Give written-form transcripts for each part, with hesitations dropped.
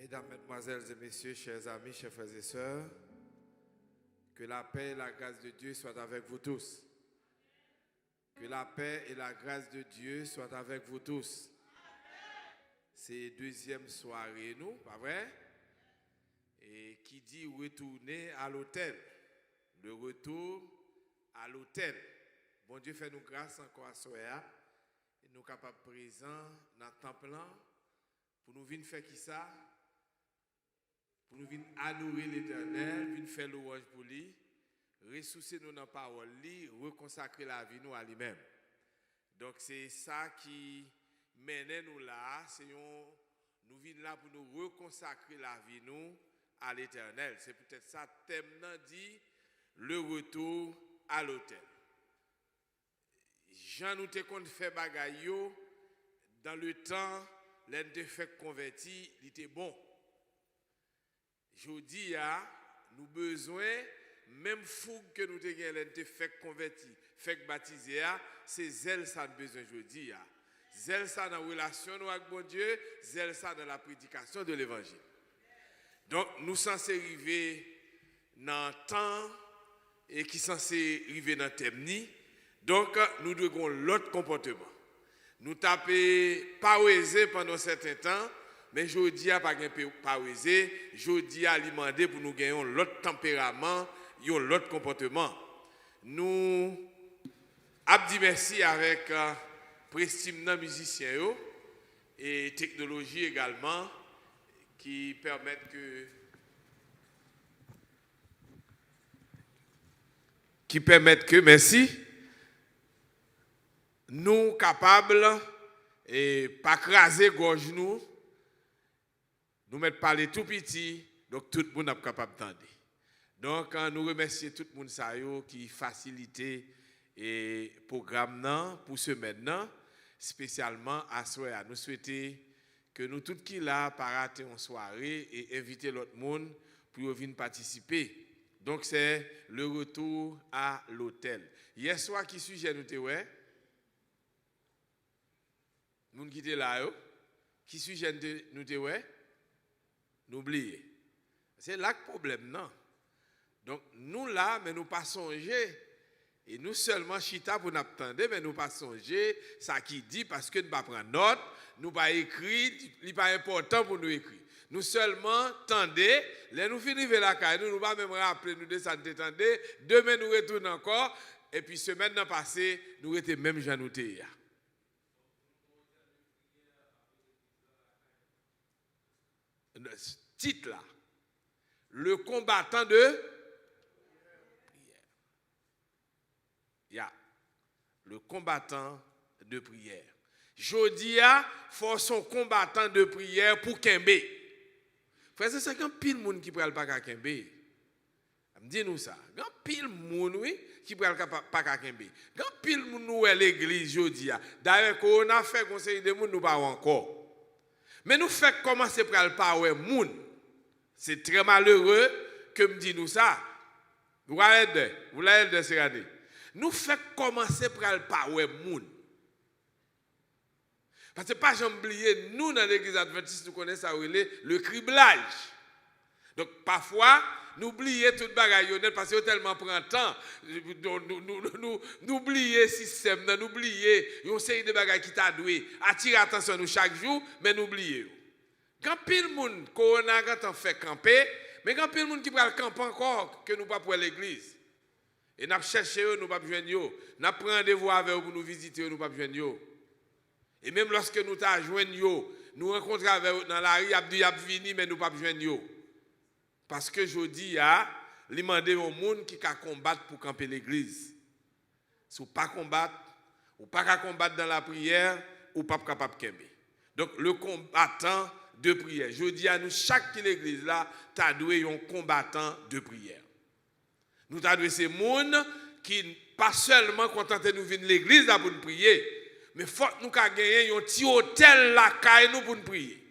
Mesdames, Mesdemoiselles et Messieurs, chers amis, chers frères et sœurs, que la paix et la grâce de Dieu soient avec vous tous. Que la paix et la grâce de Dieu soient avec vous tous. C'est deuxième soirée, nous, pas vrai? Et qui dit retourner à l'autel. Le retour à l'autel. Bon Dieu fait nous grâce encore à soir. Et nous capables présents dans le temple pour nous venir faire qui ça? Pour nous venir adorer l'Éternel, venir faire louange pour lui, ressourcer nous dans la parole, reconsacrer la vie nous à lui-même. Donc c'est ça qui mène nous là, nous venons là pour nous reconsacrer la vie nous à l'Éternel. C'est peut-être ça thème dit le retour à l'autel. Jean nous te compte fait bagaille dans le temps l'un de fait converti, il était bon. Je dis nous besoin même fougue que nous te gagne l'un de fait converti, fait baptisé c'est zèle ça nous besoin je dis zèle ça dans la relation avec bon Dieu, zèle ça dans la prédication de l'évangile. Donc nous censés arriver dans le temps et qui censé arriver dans le thème. Donc nous devons l'autre comportement. Nous taper paroiser pendant un certain temps, mais je dis pas paroiser, je dis à demander pour nous gagner l'autre tempérament, l'autre comportement. Nous abdi merci avec prestimement musiciens et technologie également qui permettent que merci nous capables et pas craser gorge nous mettre parler tout petit donc tout le monde est capable d'entendre. Donc nous remercions tout le monde ça qui facilite et programme pour ce maintenant spécialement à soir. Nous souhaitons que nous tous qui là parater en soirée et inviter l'autre monde pour venir participer. Donc c'est le retour à l'hôtel. Hier soir qui sujet nous te ouais? Moun qui était là qui sujet nous te ouais? N'oubliez. C'est là le problème non. Donc nous là mais nous pas songer et nous seulement chita pour nous attendre mais nous pas songer ça qui dit parce que nous pas prendre note, nous pas écrit, il pas important pour nous écrire. Nous seulement tendez, là nous finissons la caille, nous pas même rappeler nous descendre tendez, demain nous retournons encore et puis semaine passée nous étions même janouté. Titre là. Le combattant de prière. Le combattant de prière. Jodia faut son combattant de prière pour Kembe. Frère, c'est qu'un pile monde qui pral pas ka Kembe. Dis-nous ça. Gan pile monde oui qui pral pas ka Kembe. Gan pile monde nous à l'église Jodia. D'ailleurs qu'on a fait conseil de monde nous pas encore. Mais nous fait commencer pral pas ouais monde. C'est très malheureux que me dit nous ça. Vous l'avez de ces années. Nous fait commencer pral pas ouais monde. Parce que pas jamais oublier, nous dans l'église adventiste, nous connaissons ça, le criblage. Donc parfois, nous oublions tout le bagaille parce que tellement prend temps. Nous oublions le système, nous oublions une série de bagailles qui t'a doué. Attirer attention nous chaque jour, mais nous oublions. Quand pile monde, corona, quand on fait camper, mais quand pile monde qui prend le camp encore, que nous pas pour l'église. Et nous cherchons, nous pas besoin de nous. Nous prenons rendez-vous avec eux pour nous visiter, nous pas besoin de nous. Et même lorsque nous t'a joignons, nous rencontrons avec eux dans la rue, y a vini mais nous pas besoin de nous. Parce que je dis il demander au monde qui va combattre pour camper l'église. Si vous pas combattre, ou pas combattre dans la prière, ou pas capable de camper. Donc le combattant de prière. Je dis à nous chaque l'église là, t'a doué un combattant de prière. Nous t'a doué ces monde qui pas seulement contenté nous venir l'église là pour nous prier. Mais il faut que nous gagnions un petit hôtel là nous pour nous prier.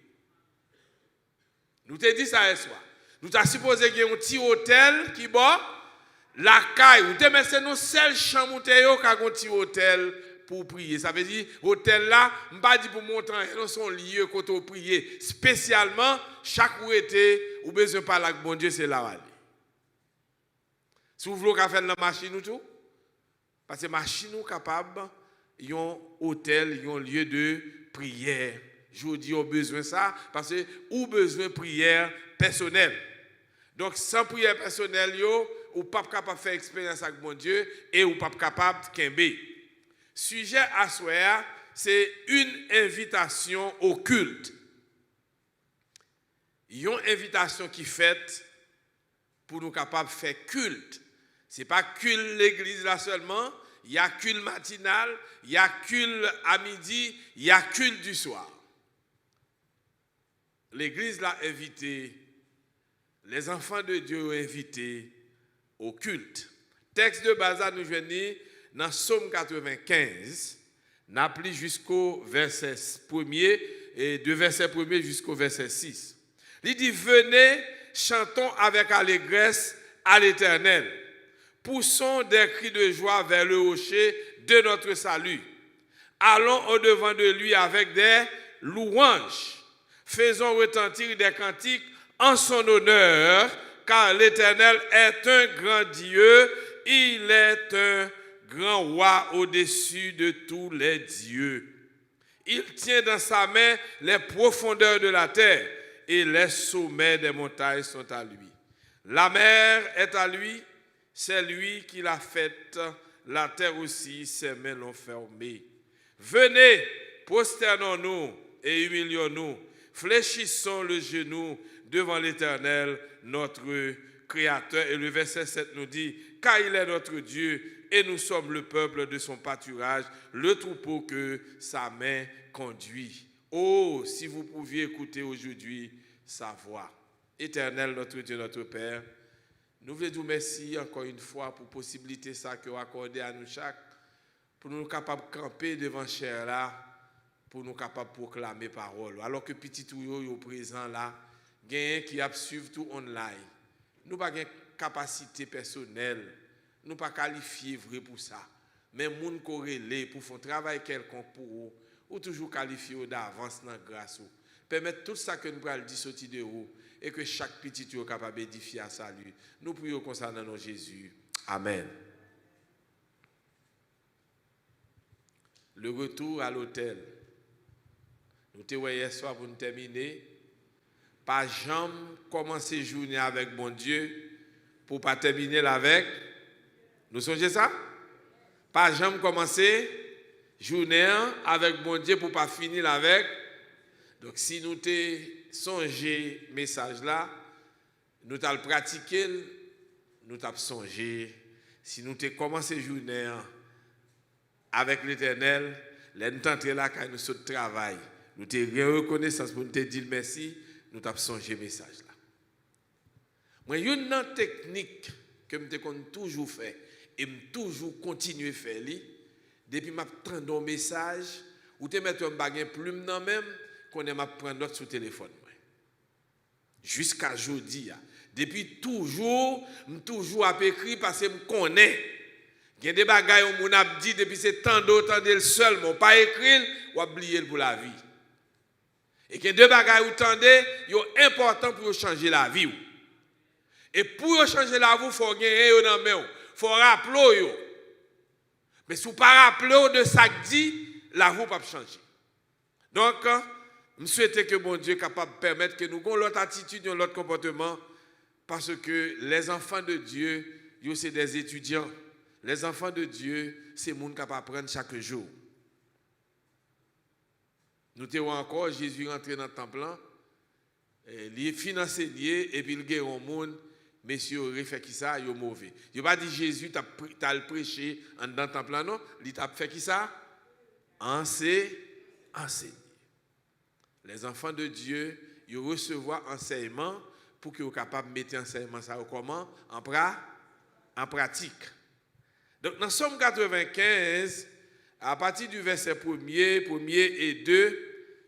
Nous te dit ça ce soir. Nous t'as supposé qu'il y ait un petit hôtel qui bon la caille. Ou te c'est nos seules chambres qui ont un petit hôtel pour prier. Ça veut dire, hôtel là, je ne pas dire pour montrer, non, son lieu quand on prie. Spécialement, chaque où était, ou besoin de parler avec bon Dieu, c'est là où aller. Si vous voulez faire la machine ou tout, parce que la machine est capable, il y a un hôtel, il y a un lieu de prière. Je vous dis, on a besoin de ça, parce que vous avez besoin de prière personnelle. Donc, sans prière personnelle, vous n'êtes pas capable de faire expérience avec mon Dieu et vous n'êtes pas capable de kembe. Sujet à soir, c'est une invitation au culte. Il y a une invitation qui est faite pour nous capables de faire culte. Ce n'est pas culte l'église là seulement, il y a culte matinal, il y a culte à midi, il y a culte du soir. L'église l'a invité, les enfants de Dieu ont invité au culte. Texte de base nous joignons dans Psaume 95, n'a pris jusqu'au verset 1er et de verset 1er jusqu'au verset 6. Il dit, venez, chantons avec allégresse à l'Éternel. Poussons des cris de joie vers le rocher de notre salut. Allons au-devant de lui avec des louanges. Faisons retentir des cantiques en son honneur, car l'Éternel est un grand Dieu, il est un grand roi au-dessus de tous les dieux. Il tient dans sa main les profondeurs de la terre et les sommets des montagnes sont à lui. La mer est à lui, c'est lui qui l'a faite, la terre aussi, ses mains l'ont fermée. Venez, prosternons-nous et humilions-nous, fléchissons le genou devant l'Éternel, notre Créateur. Et le verset 7 nous dit, car il est notre Dieu et nous sommes le peuple de son pâturage, le troupeau que sa main conduit. Oh, si vous pouviez écouter aujourd'hui sa voix. Éternel, notre Dieu, notre Père, nous voulons vous remercier encore une fois pour la possibilité ça que vous accordez à nous chaque, pour nous capables de camper devant chair là, pour nous capables de proclamer parole. Alors que petit tout est présent là, gagne qui a suivi tout online. Nous n'avons pas de capacité personnelle, nous pas qualifiés vrai pour ça. Mais les gens corrélés pour faire un travail quelconque pour vous, ou toujours qualifiés d'avance dans la grâce. Permettre tout ça que nous allons dire sortir de vous et que chaque petit est capable d'édifier à salut. Nous prions concernant nos Jésus. Amen. Le retour à l'hôtel. Nous te voyons hier soir pour nous terminer. Pas jamais commencer journée avec bon Dieu pour pas terminer avec. Nous songez ça? Pas jamais commencer journée avec bon Dieu pour pas finir avec. Donc si nous te songé message là, nous t'as le pratiqué, nous t'as songé. Si nous te commencé journée avec l'Éternel, les nous t'entrer là quand nous sommes travail, nous te reconnaissance pour nous te dire merci, nous t'as songé message là. Moi une technique que me toujours fait et me toujours continuer faire depuis m'a prendre un message ou te mettre un bagage plume dans même qu'on aime prendre notre sur téléphone. Jusqu'à aujourd'hui, depuis toujours à écrit parce que je connais. Il y a des bagages où on a dit depuis c'est tant d'autres le seul, mais pas écrit ou oublier pour la vie. Et qu'il y a deux bagages où tendez, c'est important pour changer la vie. Et pour changer la vie, il faut gagner dans main, il faut rappeler. Mais si vous ne pas rappeler de ça que dit, la vie ne va pas changer. Donc, je souhaite que mon Dieu soit capable de permettre que nous ayons l'autre attitude, l'autre comportement, parce que les enfants de Dieu, c'est des étudiants. Les enfants de Dieu, c'est les gens qui apprendre chaque jour. Nous avons encore Jésus rentré dans le temple, il est financé et puis il guérit au monde, messieurs, il fait qui ça, il est mauvais. Il n'a pas dit Jésus, tu as le prêché dans le temple, non? Il a fait qui ça? Enseigner. Les enfants de Dieu, ils recevront enseignement pour qu'ils soient capables de mettre enseignement ça comment? En pratique. Donc, dans Somme 95, à partir du verset 1er et 2,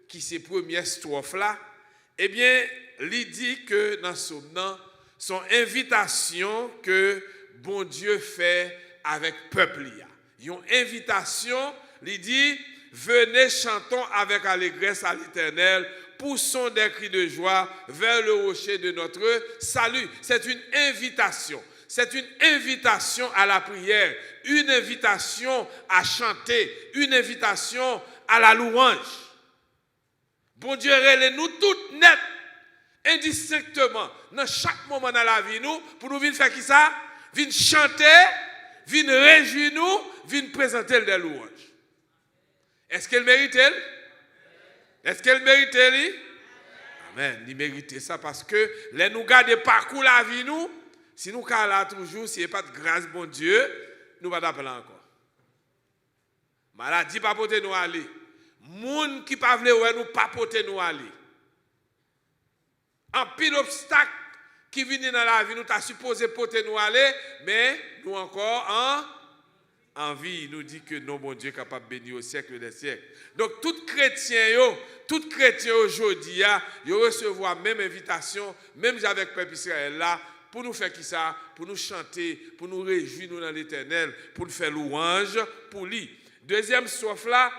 qui c'est la première strophe là, eh bien, il dit que dans Somme, son invitation que bon Dieu fait avec le peuple. Il y a une invitation il dit, venez chantons avec allégresse à l'Éternel, poussons des cris de joie vers le rocher de notre salut. C'est une invitation. C'est une invitation à la prière, une invitation à chanter, une invitation à la louange. Bon Dieu, relève-nous toutes nettes, indistinctement, dans chaque moment dans la vie, nous, pour nous venir faire qui ça? Venir chanter, venir réjouir nous, venir présenter des louanges. Est-ce qu'elle mérite elle? Est-ce qu'elle mérite elle? Amen. Il mérite ça parce que les nous garder parcours la vie nous, si nous car là toujours, s'il n'y a pas de grâce bon Dieu, nous ne pas d'appeler encore. Maladie pas porter nous aller. Moun qui pas vle ouais nous pas porter nous aller. En pile obstacle qui viennent dans la vie nous t'a supposé porter nous aller, mais nous encore en vie, nous dit que non bon Dieu est capable de bénir au siècle des siècles. Donc tout chrétien aujourd'hui, il recevoir même invitation, même avec Peuple Israël là, pour nous faire qui ça? Pour nous chanter, pour nous réjouir nous dans l'Éternel, pour nous faire louange pour lui. Deuxième strophe là,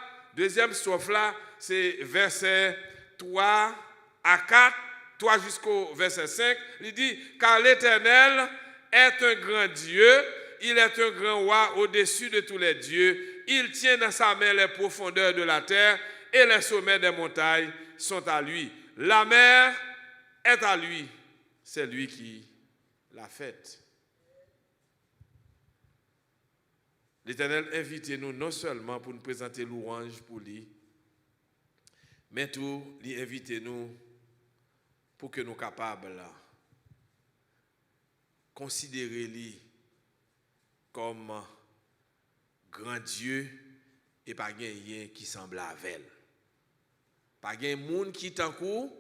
c'est verset 3 à 4, 3 jusqu'au verset 5. Il dit, car l'Éternel est un grand Dieu, il est un grand roi au-dessus de tous les dieux. Il tient dans sa main les profondeurs de la terre et les sommets des montagnes sont à lui. La mer est à lui, c'est lui qui l'a faite. L'Éternel invite-nous non seulement pour nous présenter louange pour lui, mais tout, il invite-nous pour que nous soyons capables de considérer lui comme grand Dieu et pas rien qui semble avec elle. Pas de monde qui t'en court,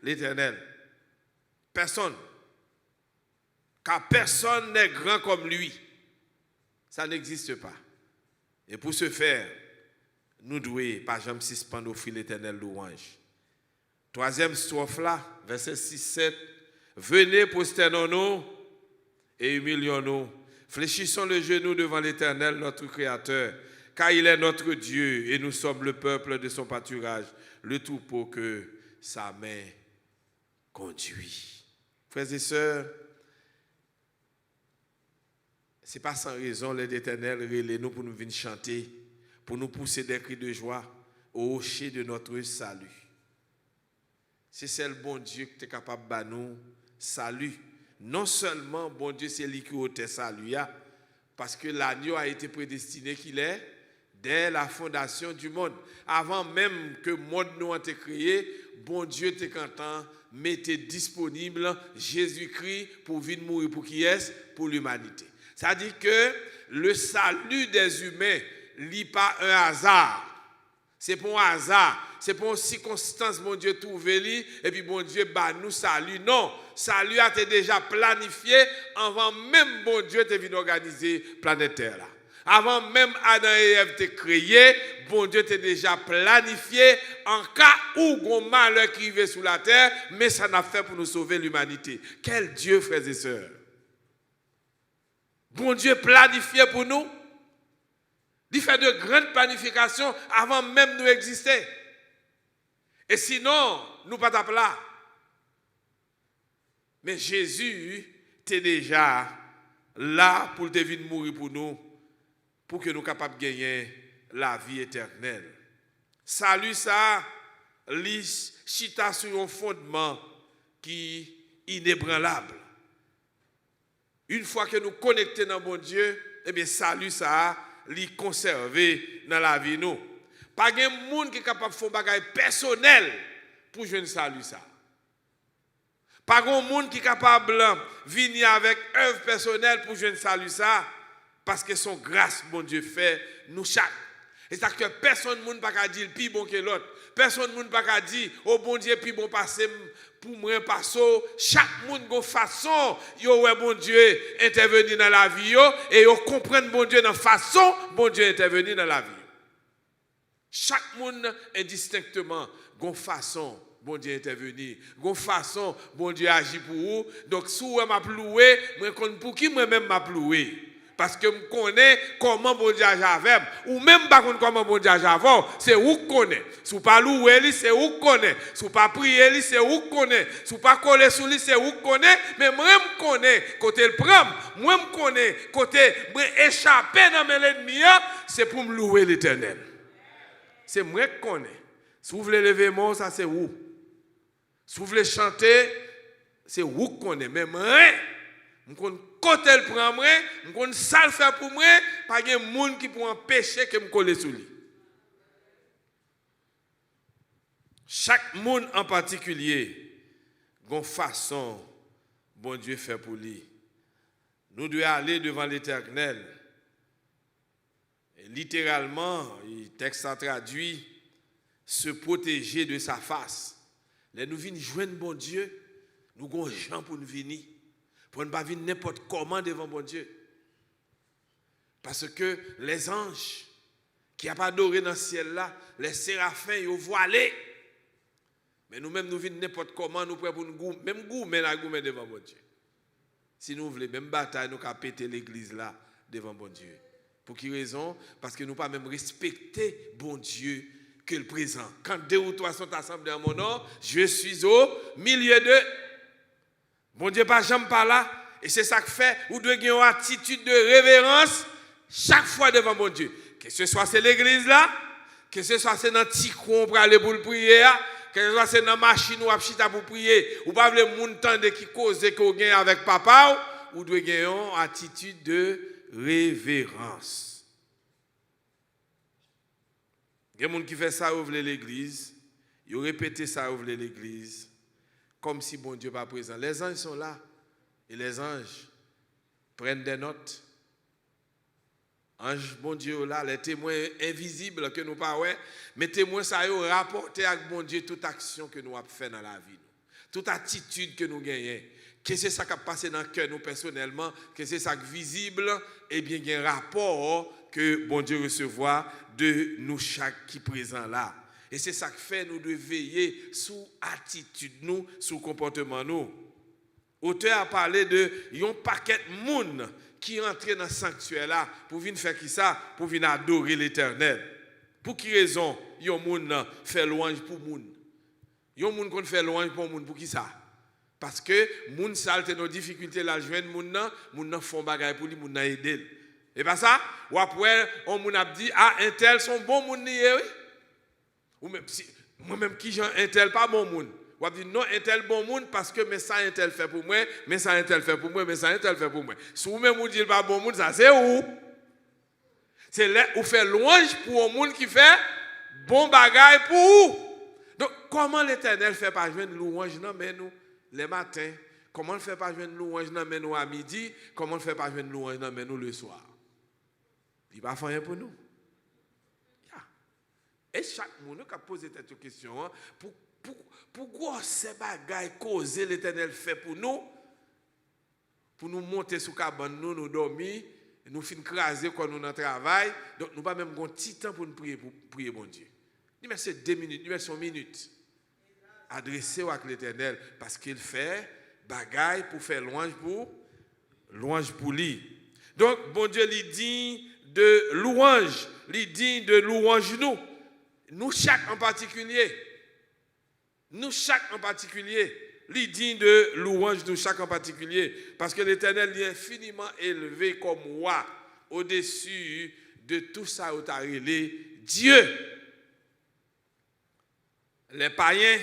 l'Éternel. Personne. Car personne n'est grand comme lui. Ça n'existe pas. Et pour ce faire, nous devons, par exemple, suspendre au fil l'Éternel louange. Troisième strophe là, verset 6-7. Venez, prosternons-nous et humilions-nous. Fléchissons le genou devant l'Éternel, notre Créateur, car il est notre Dieu et nous sommes le peuple de son pâturage, le troupeau que sa main conduit. Frères et sœurs, ce n'est pas sans raison l'Éternel relève nous pour nous venir chanter, pour nous pousser des cris de joie au rocher de notre salut. C'est le bon Dieu qui est capable de nous salut. Non seulement bon Dieu c'est lui qui ôte salut, parce que l'agneau a été prédestiné qu'il est dès la fondation du monde. Avant même que le monde nous a été créé, bon Dieu était content, mettait disponible Jésus-Christ pour venir mourir pour qui est? Pour l'humanité. C'est-à-dire que le salut des humains n'est pas un hasard. C'est pas un hasard. C'est pas une circonstance, mon Dieu, trouvé lui, et puis bon Dieu, bah, nous salut. Non, salut a été déjà planifié avant même bon Dieu te venu organiser planète Terre là. Avant même Adam et Ève te créé, bon Dieu t'a déjà planifié en cas où un malheur qui arrive sur la terre, mais ça n'a fait pour nous sauver l'humanité. Quel Dieu, frères et sœurs. Bon Dieu planifié pour nous. Il fait de grandes planifications avant même nous exister. Et sinon, nous pas là. Mais Jésus était déjà là pour te venir mourir pour nous, pour que nous soyons capables de gagner la vie éternelle. Salut ça, chita sur un fondement qui est inébranlable. Une fois que nous connectons dans mon Dieu, eh bien salut ça, li conservé dans la vie nous. Pas de monde qui est capable de faire des choses personnelles pour jouer salut ça. Pas de monde qui est capable de venir avec œuvre personnelle pour jouer salut ça, parce que son grâce, mon Dieu, fait nous chaque. Et c'est que personne ne peut pas dire plus bon que l'autre. Personne ne peut pas dire, oh bon Dieu, plus bon passer pour moi, passer. Chaque monde a une façon, yo ouais bon Dieu intervenir dans la vie, et yo comprendre bon Dieu dans la façon, bon Dieu intervenir dans la vie. Chaque monde indistinctement a une façon, bon Dieu intervenir. Une façon, bon Dieu agit pour vous. Donc, si vous m'avez loué, moi, pour qui moi-même m'a loué? Parce que je connais comment bon Dieu j'avais. Ou même pas comment bon Dieu j'avais. C'est où je connais. Si vous pas louer, c'est où je connais. Si vous pas prier, c'est où je connais. Si vous pas coller sur lui, c'est où je connais. Mais moi, je connais côté le prendre. Moi, je connais côté échapper dans mes ennemis. C'est pour me louer l'Éternel. C'est moi qui connais. Si vous voulez lever mon, ça c'est où. Si vous voulez chanter, c'est où je connais. Mais moi, je connais côté le prend moi, je connais ça le faire pour moi, pas de monde qui peut empêcher que me coller sur lui. Chaque monde en particulier, a une façon bon Dieu fait pour lui. Nous devons aller devant l'Éternel. Et littéralement, le texte a traduit, se protéger de sa face. Là, nous venons joindre bon Dieu, nous avons gens pour nous venir. Pour ne pas venir n'importe comment devant bon Dieu. Parce que les anges qui n'ont pas adoré dans le ciel là, les séraphins, ils ont voilé. Mais nous-mêmes, nous venons n'importe comment, nous prêts pour nous goumer, même goumer devant bon Dieu. Si nous voulons, même bataille, nous avons pété l'église là devant bon Dieu. Pour quelle raison? Parce que nous pas même respecter bon Dieu que le présent. Quand 2 ou 3 sont assemblés en mon nom, je suis au milieu d'eux. Bon Dieu pas jamais pas là. Et c'est ça que fait, vous devez avoir une attitude de révérence chaque fois devant mon Dieu. Que ce soit c'est l'église là, que ce soit c'est dans le petit coin pour aller pour le prier, que ce soit c'est dans la machine ou à pour prier, ou pas le monde tendre qui cause qu'on gagne avec papa, ou devez avoir une attitude de révérence. Il y a des gens qui font ça ouvrir l'église, ils répètent ça ouvrir l'église, comme si bon Dieu n'est pas présent. Les anges sont là, et les anges prennent des notes. Ange, bon Dieu, là, les témoins invisibles que nous ne pouvons pas, mais témoins, ça a rapporté avec bon Dieu toute action que nous avons fait dans la vie. Toute attitude que nous gagnons. Que c'est ça qui a passé dans le cœur nous personnellement, que c'est ça qui est visible, et bien il y a un rapport que bon Dieu recevoir de nous chaque qui est présent là. Et c'est ça qui fait nous de veiller sous attitude nous, sous comportement nous. L'auteur a parlé de un paquet de monde qui rentre dans le sanctuaire là pour venir faire qui ça? Pour venir adorer l'Éternel. Pour qui raison? Yon monde fait louange pour monde. Yon monde qu'on fait louange pour monde pour qui ça? Parce que moun salte nos difficultés la joindre moun nan font bagay pour lui moun nan aider. Et pas ça ou après on moun a dit ah un tel son bon moun ni oui. Ou même si moi même qui Jean un tel pas bon moun. Ou a dit non un tel bon moun parce que mais ça un tel fait pour moi, mais ça un tel fait pour moi, mais ça un tel fait pour moi. Si vous même vous dites pas bon moun ça c'est où? C'est là où fait louange pour un moun qui fait bon bagay pour vous. Donc comment l'Éternel fait pas joindre louange non mais nous les matins, comment on ne fait pas joindre louange dans nous à midi, comment on ne fait pas joindre louange dans nous le soir. Il va faire rien pour nous. Et chaque monde qui a posé cette question, pourquoi ces bagailles causées l'Éternel fait pour nous monter sous cabane, nous dormir, nous finir craser quand nous dans travail, donc nous pas même un petit temps pour nous prier bon Dieu. Il me c'est 2 minutes, il me c'est 1 minute. Adressez-vous à l'Éternel parce qu'il fait bagaille pour faire louange pour lui. Donc, bon Dieu, il dit de louange, il dit de louange nous chaque en particulier, il dit de louange nous chaque en particulier parce que l'Éternel est infiniment élevé comme roi au-dessus de tout ça où t'as relé Dieu. Les païens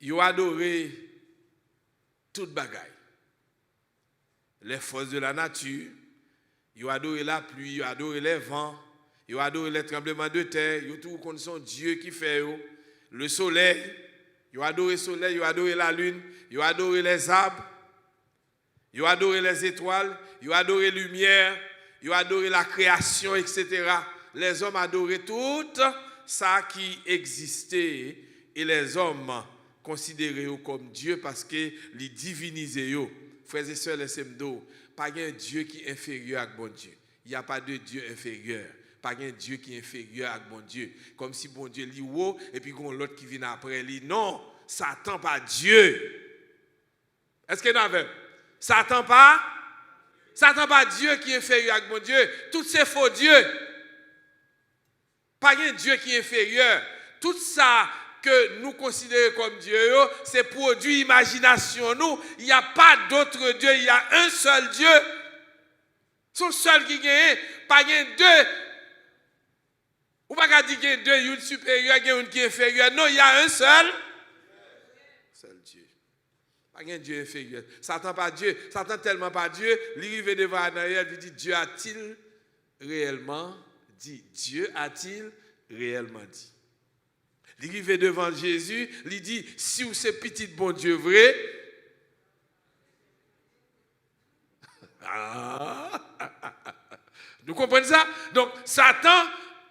ils ont adoré toute bagaille. Les forces de la nature, ils ont adoré la pluie, ils ont adoré les vents, ils ont adoré les tremblements de terre, ils ont tout comme son Dieu qui fait le soleil, ils ont adoré le soleil, ils ont adoré la lune, ils ont adoré les arbres, ils ont adoré les étoiles, ils ont adoré la lumière, ils ont adoré la création, etc. Les hommes adoraient tout ça qui existait et les hommes considérés comme Dieu parce que les divinisés. Frères et sœurs, laissez-moi pas un Dieu qui est inférieur à bon Dieu. Il n'y a pas de Dieu inférieur. Pas un Dieu qui est inférieur à bon Dieu. Comme si bon Dieu lit haut et puis l'autre qui vient après lui. Non, Satan pas Dieu. Est-ce que vous avez? Satan pas Satan pas Dieu qui est inférieur à mon Dieu. Tout c'est faux Dieu. Pas un Dieu qui est inférieur. Tout ça que nous considérons comme Dieu, c'est produit imagination. Nous, il n'y a pas d'autre Dieu, il y a un seul Dieu. Son seul qui gagne, pas un deux. Ou pas dire qu'il y a deux, une supérieure, une qui est inférieure. Non, il y a un seul Dieu. Pas un Dieu inférieur. Satan pas Dieu. Satan tellement pas Dieu. Il arrive devant Anaël, il dit, Dieu a-t-il réellement dit? Dieu a-t-il réellement dit? Il arrive devant Jésus, il dit, si vous c'est petit bon Dieu vrai, nous comprenons ça? Donc, Satan,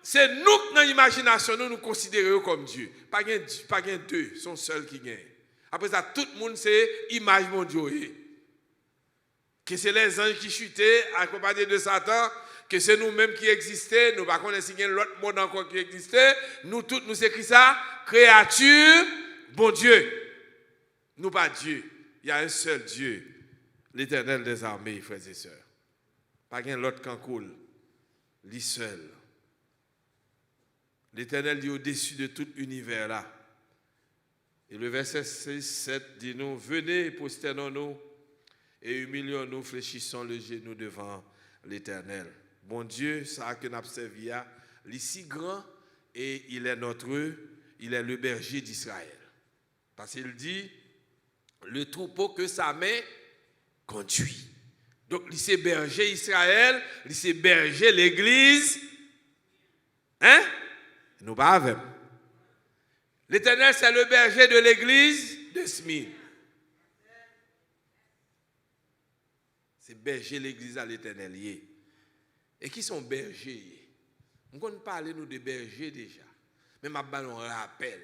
c'est nous, dans l'imagination, nous considérons comme Dieu. Pas un deux, son seul qui gagne. Après ça, tout le monde, c'est image mon Dieu. Que c'est les anges qui chutaient, accompagnés de Satan, que c'est nous-mêmes qui existons, nous ne connaissons pas l'autre monde encore qui existait. Nous tous, nous écrivons ça, créature, bon Dieu. Nous pas Dieu. Il y a un seul Dieu, l'Éternel des armées, frères et sœurs. Pas qu'un l'autre qui coule. Lui seul. L'Éternel est au-dessus de tout l'univers là. Et le verset 6, 7 dit nous, venez, prosternons-nous et humilions-nous, fléchissons le genou devant l'Éternel. Bon Dieu, ça que nous servi, il est si grand et il est le berger d'Israël. Parce qu'il dit, le troupeau que sa main conduit. Donc, il c'est berger Israël, il c'est berger l'Église. Hein? Nous pas avec. L'Éternel, c'est le berger de l'Église de Smyrne. C'est berger l'Église à l'Éternel. Et qui sont bergers? On peut parler nous de bergers déjà. Mais ma balle on rappelle.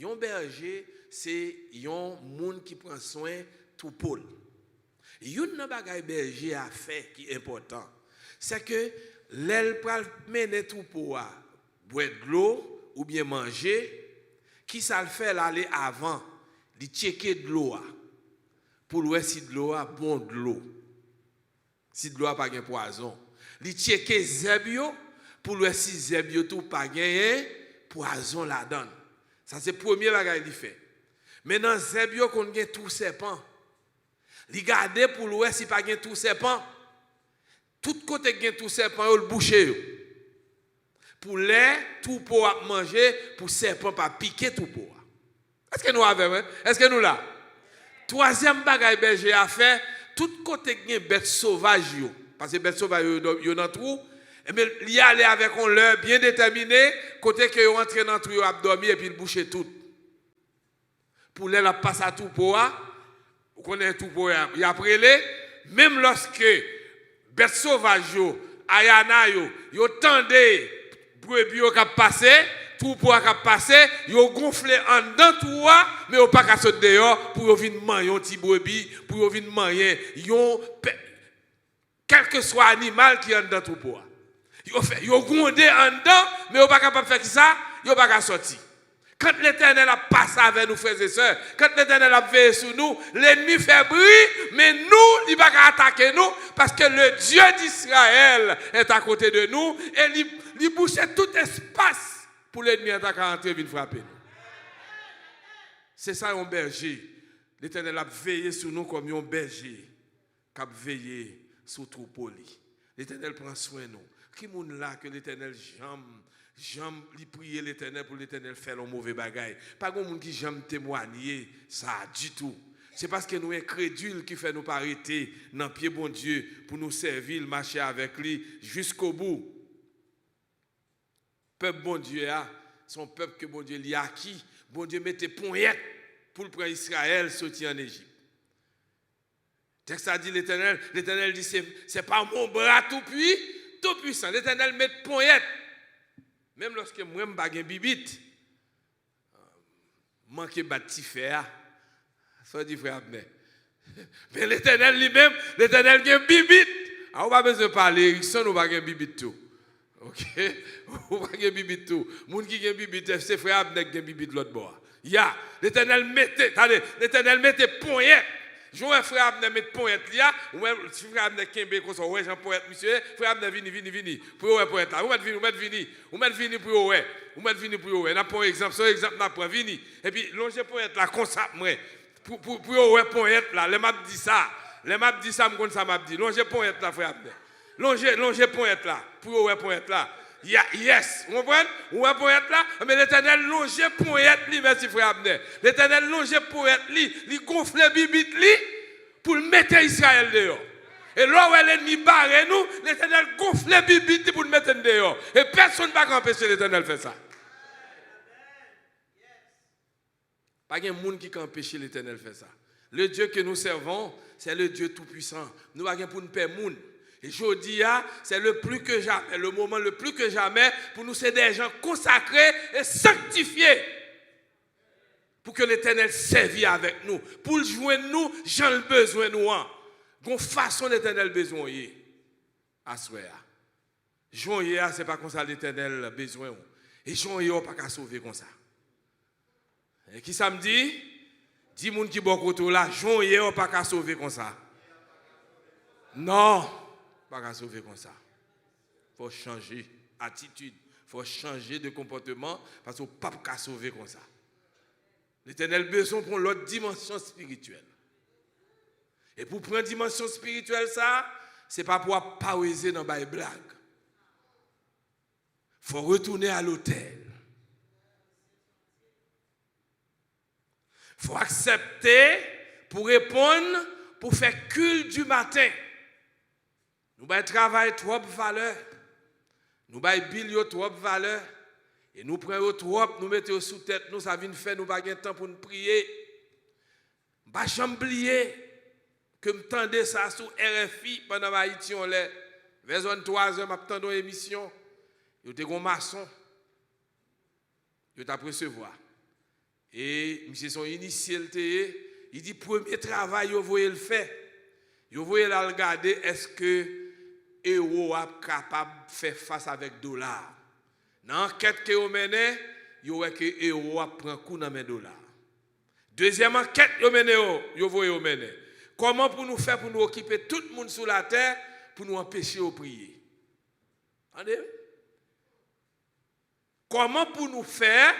Un berger, c'est un monde qui prend soin tout pôle. Une bagaille berger a fait qui est important. C'est que l'aile pral mener tout pour boire de l'eau ou bien manger. Qui ça le fait l'aller avant? De checker de l'eau. Pour voir si de l'eau a bon de l'eau. Si de l'eau a pas de poison. Li checker zebio pour le si zebio tout pas gagné poison la donne. Ça c'est premier bagage il fait. Maintenant zebio qu'on gagne tout serpent. Li garder pour le si pas gagne tout serpent. Tout côté gagne tout serpent le boucher. Pour les tout pour manger pour serpent pas piquer tout pour. Est-ce que nous avons est-ce que nous là? Troisième bagage berger a fait tout côté gagne bête sauvage yo. Parce que les bêtes sauvages, ils sont dans le trou. Mais il y aller avec un leurre bien déterminé, côté que ils rentrent dans le trou, ils ont dormi et puis ils bouchent tout. Pour les passer à tout pour vous connaissez tout pour y après les, même lorsque les bêtes sauvages, ayana, ils tendent brebis qui passé, tout pour qui passé, ils ont gonflé en dedans tout, mais ils n'ont pas qu'à sauter dehors pour venir manger un petit brebis, pour venir manger. Quel que soit l'animal qui est dans le troupeau. Ils ont grondé en dedans, mais ils ne sont pas capables de faire ça, ils ne sont pas capables de sortir. Quand l'Éternel a passé avec nous, frères et sœurs, quand l'Éternel a veillé sur nous, l'ennemi fait bruit, mais nous, il ne va pas attaquer nous, parce que le Dieu d'Israël est à côté de nous, et il bouche tout espace pour l'ennemi attaquer entrer et venir frapper nous. C'est ça un berger. L'Éternel a veillé sur nous comme un berger qui a veillé sous troupeau. L'Éternel prend soin de nous. Qui est là que l'Éternel j'aime lui prier l'Éternel pour l'Éternel faire un mauvais bagage. Pas de monde qui j'aime témoigner ça du tout. C'est parce que nous sommes incrédules qui fait nous pas arrêter dans le pied bon Dieu pour nous servir, marcher avec lui jusqu'au bout. Peuple bon Dieu son peuple que bon Dieu lui a acquis. Bon Dieu mettait poignette pour le prendre Israël sortir en Égypte. Texte a dit l'Éternel dit c'est pas mon bras tout puissant. L'Éternel met poignette. Même lorsque moi je n'ai pas bibite, manque bâti faire, ça dit frère Abner. Mais l'Éternel lui-même, l'Éternel a bibite. On n'a pas besoin de parler, Erickson, on n'a pas bibite tout. OK? On n'a pas bibite tout. Les gens qui ont bibite, c'est frère Abner qui a bibite l'autre bord. L'Éternel mettait poignette. Jouer frère Abner mettre poète là, ou frère Abner Kembe comme ça, ouais Jean poète monsieur, frère Abner vini pour ouais poète là. Ou mettre vini pour ouais. Ou mettre vini pour ouais. N'a pas exemple, son exemple n'a pas vini. Et puis longer poète là comme ça moi. Pour ouais poète là, les m'a dit ça. Les m'a dit ça comme ça m'a dit. Longer poète là frère Abner. Longer poète là, pour ouais poète là. Yes, vous comprenez? Ou un poète là, mais l'Éternel longe poète li, merci frère Abner. L'Éternel longe poète li gonfle bibite li pour mettre Israël dehors. Et là où l'ennemi barre nous, l'Éternel gonfle bibite pour mettre dehors. Et personne ne va empêcher l'Éternel de faire ça. Pas de monde qui peut empêcher l'Éternel de faire ça. Le Dieu que nous servons, c'est le Dieu tout-puissant. Nous n'avons pas pour nous perdre monde. Et je dis, c'est le plus que jamais, le moment le plus que jamais, pour nous, c'est des gens consacrés et sanctifiés. Pour que l'Éternel serve avec nous. Pour le joindre nous, j'en ai besoin de nous. Gon façon l'Éternel besoin. À souhait. Joindre, c'est pas comme ça l'Éternel besoin. Et joindre, pas qu'à sauver comme ça. Et qui ça me dit? 10 moun qui bon côté là, joindre, pas qu'à sauver comme ça. Non. Pas qu'à sauver comme ça. Il faut changer d'attitude. Il faut changer de comportement parce qu'on ne peut pas sauver comme ça. L'Éternel a besoin pour l'autre dimension spirituelle. Et pour prendre une dimension spirituelle, ça, ce n'est pas pour pauser dans les blagues. Il faut retourner à l'autel. Il faut accepter pour répondre, pour faire culte du matin. Nous avons travail trop de valeur. Nous avons bill trop de valeur. Et nous prenons trop, nous mettons sous tête, nous, ça vient faire, nous n'avons pas de temps pour nous prier. Je ne vais pas oublier que je tendais ça sur RFI pendant Haïti, on l'est. Vers 23h, je m'attendais une émission. Il y a un maçon. Je t'apercevoir. Et M. son initial, il dit, premier travail, vous voyez le faire. Vous voyez là regarder, est-ce que euro est capable de faire face avec dollar. Dans l'enquête que vous menez, vous voyez que euro prend coup dans les dollars. Deuxième enquête que vous menez, vous voyez comment pour nous faire pour nous occuper tout le monde sur la terre pour nous empêcher de prier. Entendez? Comment pour nous faire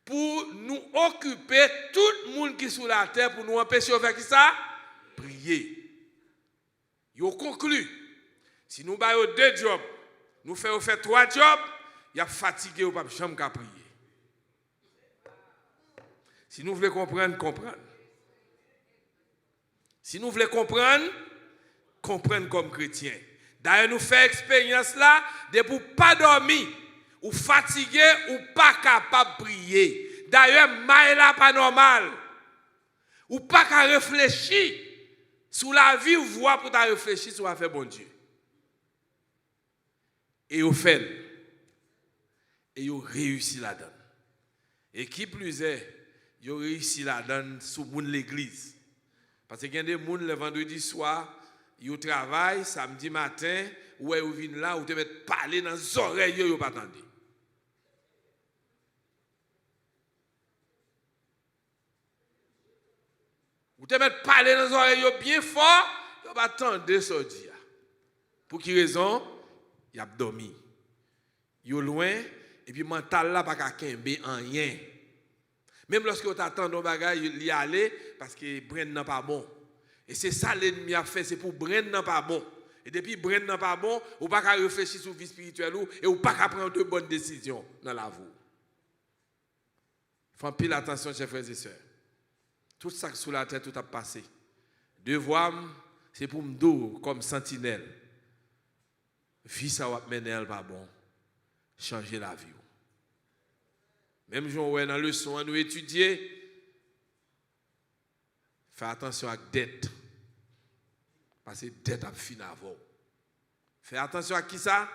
pour nous occuper tout le monde qui est sur la terre pour nous empêcher de faire qui ça? Prier. Vous conclut. Si nous avons 2 jobs, nous faisons 3 jobs, il y a fatigué ou pas jamais qu'à prier. Si nous voulons comprendre, comprendre. Si nous voulons comprendre, comprendre comme chrétien. D'ailleurs, nous faisons expérience là, de pour pas dormir, ou fatigué, ou pas capable de prier. D'ailleurs, maïla pas normal. Ou pas qu'à réfléchir sur la vie ou voir pour ta réfléchir sur l'affaire bon Dieu. Et au fait, et ils ont réussi là-dedans. Et qui plus est, ils ont réussi là-dedans sous l'église. Parce qu'il y a des gens le vendredi soir, ils travaillent, samedi matin, ou ils viennent là, ou te mettent parler dans les oreilles, ils ne pas attendre. Ou te mettent parler dans les oreilles bien fort, ils ne pas attendre ce dire. Pour quelle raison? Il a dormi. Il est loin, et puis mental là, pas qu'à kembe en rien. Même lorsque vous attendez nos bagages, il y aller parce que Bren n'est pas bon. Et c'est ça l'ennemi a fait, c'est pour Bren n'est pas bon. Et depuis Bren n'est pas bon, vous pas qu'à réfléchir sur la vie spirituelle et vous pas qu'à prendre de bonnes décisions dans la vie. Il faut pile attention, chers frères et sœurs. Tout ça sous la tête, tout a passé. Devoir, c'est pour me dire comme sentinelle. Vie ça va mener elle pas bon. Changer la vie. Même si on est dans le leçon, nous étudier, fais attention à la dette. Parce que la dette a fini avant. Fais attention à qui ça?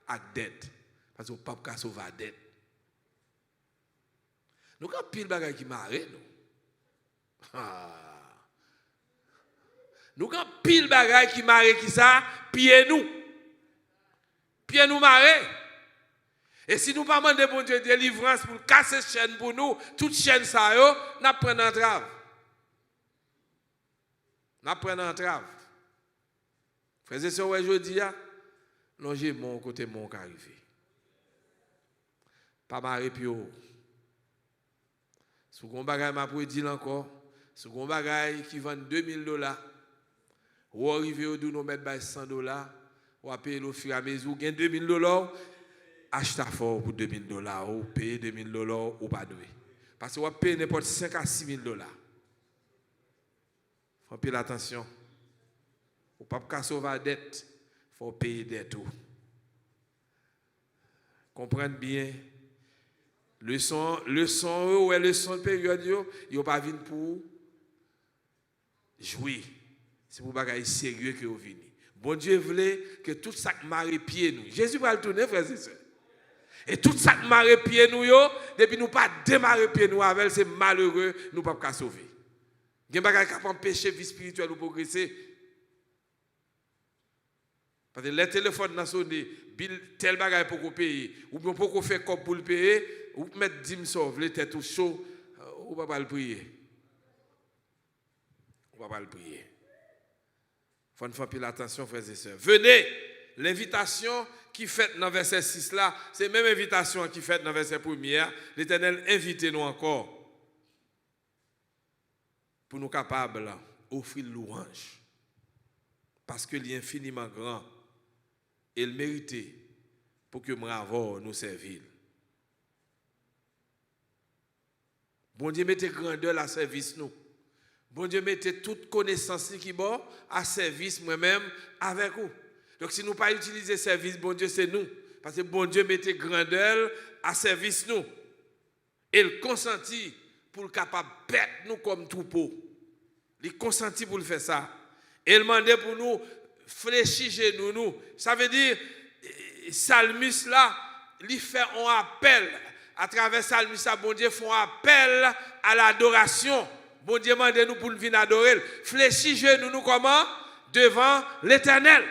À la dette. Parce que le pape a sauvé la dette. Nous avons pile de bagages qui marrent. Nous avons pile de bagages qui marrent qui ça? Pieds nous. Pieds nous marrent. Et si nous ne pas demander bon Dieu délivrance pour casser chaîne pour nous, toute chaîne ça yo, n'a pas d'entrave. Nous prenons en trave. Frères et sœurs, je dis, longez mon côté mon arrivé. Pas marrer pio. Si vous avez m'a pour dire encore, si vous avez qui vend $2000, ou arrivez au nous mettre $100, ou payer au fur et à mesure, gain $2000, achetez fort pour $2000, ou payer $2000 ou pas doué. Parce que vous payez n'importe 5 à 6 000 $. Faut payer attention. Ou pas sauver la dette, faut payer dette tout. Comprenez bien. Leçon ou leçon de période, yo pas vinn pour jouer. C'est pour bagaille sérieux que vous venez. Bon Dieu voulait que tout ça marre pied nous. Jésus va le tourner, frères et sœurs. Et tout ça marre pied nous, depuis nous pas démarrer pied nous avec, c'est malheureux, nous pas qu'à sauver. Il y a des bagailles qui empêcher vie spirituelle ou progresser. Parce que les téléphones dans sonné, tel bagaille pour qu'on paye, ou bien pour qu'on fait comme pour le payer, ou mettre 10 sauve, les têtes chaud, ou pas le prier. On va pas le prier. Il faut faire attention, frères et sœurs. Venez, l'invitation qui fait dans verset 6 là, c'est la même invitation qui fait dans verset 1er. L'Éternel invite-nous encore pour nous capables d'offrir louange. Parce que l'est infiniment grand et le mérité pour que nous nous servir. Bon Dieu, mettez grandeur à service nous. Bon Dieu, mettez toute connaissance qui est bon à service moi-même avec vous. Donc si nous ne pas utiliser service, bon Dieu, c'est nous. Parce que bon Dieu, mettez grandeur à service nous. Et il consentit pour le capable de perdre nous comme troupeau. Il consentit pour le faire ça. Et il demandait pour nous fléchir genoux nous. Ça veut dire, Salmus là, il fait un appel. À travers Salmus, bon Dieu fait un appel à l'adoration. Bon Dieu demande nous pour venir adorer. Fléchir genoux nous comment? Devant l'Éternel.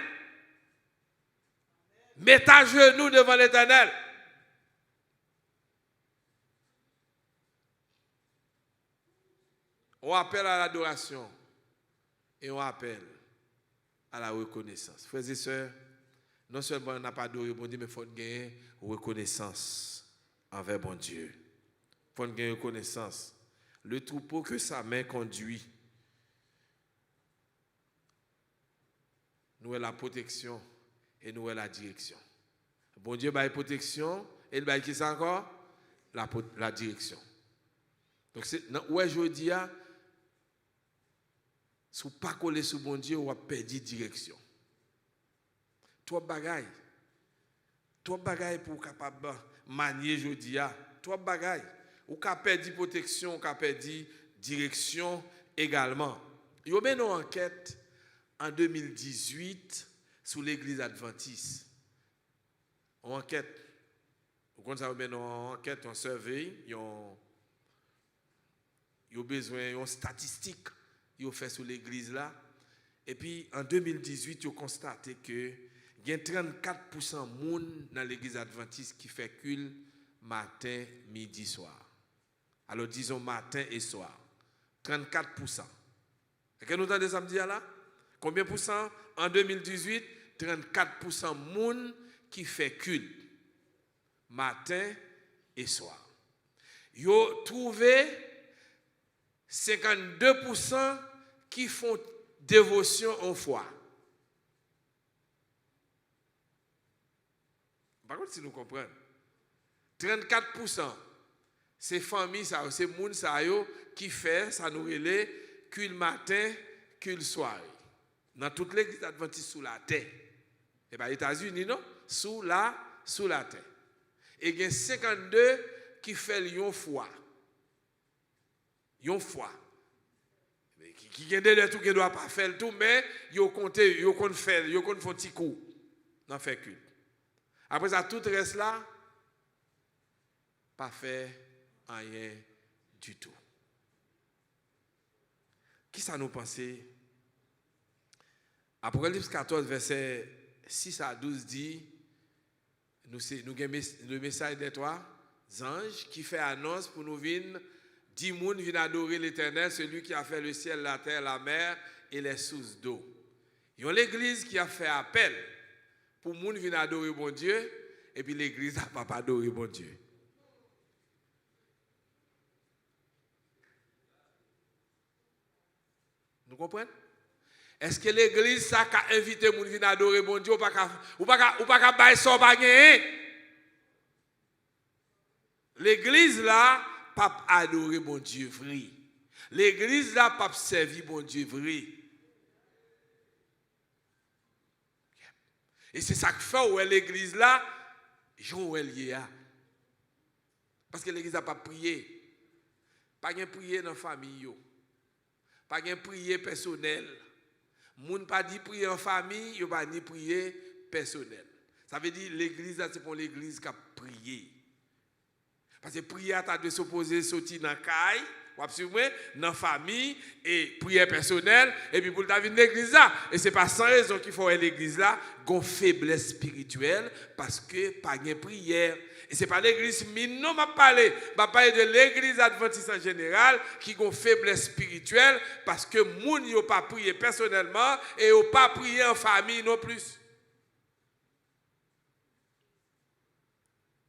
Mettez à genoux devant l'Éternel. On appelle à l'adoration et on appelle à la reconnaissance. Frères et sœurs, non seulement on n'a pas adoré bon Dieu, mais il faut gagner reconnaissance envers bon Dieu. Il faut gagner reconnaissance. Le troupeau que sa main conduit, nous avons la protection et nous avons la direction. Bon Dieu a la protection et il a qui ça encore? La direction. Donc, ouais, je dis, si vous ne pas coller sur bon Dieu, vous avez perdu direction. Trois bagailles pour capable manier, je dis, trois bagailles. Ou qu'a perdu protection, ou qu'a perdu direction également. Il y a une enquête en 2018 sur l'église adventiste. Une enquête. Vous connaissez une enquête, un survey, il y a besoin d'une statistique qu'ils ont fait sur l'église là. Et puis en 2018, ils ont constaté que il y a 34% de monde dans l'église adventiste qui fait culte matin, midi, soir. Alors disons matin et soir. 34%. Est-ce que nous entendons samedi là? Combien pour cent en 2018? 34% de monde qui fait culte matin et soir. Ils ont trouvé 52% qui font dévotion en foi. Par contre, si nous comprenons, 34%, c'est famille, c'est moun qui fait, ça nous relève, culte matin, culte soir. Dans toute l'église adventiste sous la terre. Et bien, les États-Unis, non? Sous la terre. Et il y a 52 qui fait yon foi. Yon foi. Qui ont des tout qui ne doit pas faire le tout, mais yon compte faire, yon compte faire un petit coup. Dans fait culte. Après ça, tout reste là, pas fait rien du tout. Qui ça nous pensait? Apocalypse 14, verset 6 à 12 dit, nous avons le message des trois anges qui fait annonce pour nous venir 10 personnes viennent adorer l'Éternel, celui qui a fait le ciel, la terre, la mer et les sources d'eau. Il y a l'église qui a fait appel pour les gens viennent adorer bon Dieu, et puis l'église n'a pas adoré bon Dieu. Nous comprenons? Est-ce que l'église ça a invité les gens viennent adorer bon Dieu ou pas bailler ça pas gagner? L'église là pas adorer bon Dieu vrai. L'église là pas servir bon Dieu vrai. Et c'est ça que fait où l'église là Joël y a. Parce que l'église n'a pas prié. Pas de prier dans la famille yo. Pas de prier personnel. Moun pas dit prier en famille, yo pas ni prier personnel. Ça veut dire l'église c'est pour l'église qui a prié. Parce que prière tu de s'opposer sortir dans caille, dans la famille et prière personnelle et puis pour ta venir l'église là et c'est pas sans raison qu'il faut l'église là gon faiblesse spirituelle parce que pas de prière. Et c'est pas l'église mine non m'a parlé de l'église adventiste en général qui a une faiblesse spirituelle parce que moun yo pas prié personnellement et yo pas prié en famille non plus.